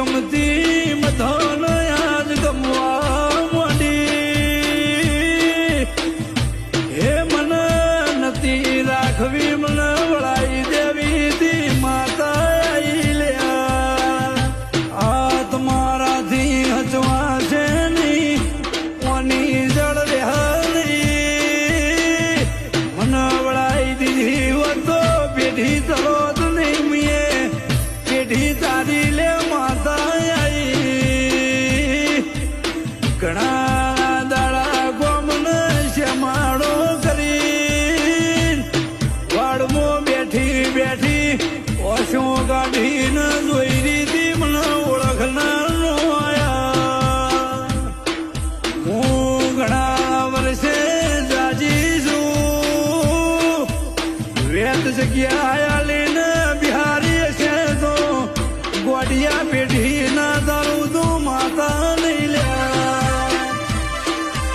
ગમતી મધોને આજ ગમવા માંડી હે મને નથી રાખવી મને વળાઈ દેવી તી માતા આઈ લ્યા આ તમારાથી હચવા છે નહીં કોની જળ રેહલી મને વળાઈ દીધી હોતો પેઢી તરો તારી લે માતા આઈ ઘણા દાડા ગોમને શ્યામાડો કરી વાડમાં બેઠી બેઠી ઓછો કાઢીને જોઈ રીતી મને ઓળખનાર નો આયા હું ઘણા વર્ષે જાજી છું વેત જગ્યા આયા લઈને બિહારી છે તો ગોડિયા પેઢી ના દારૂ માતા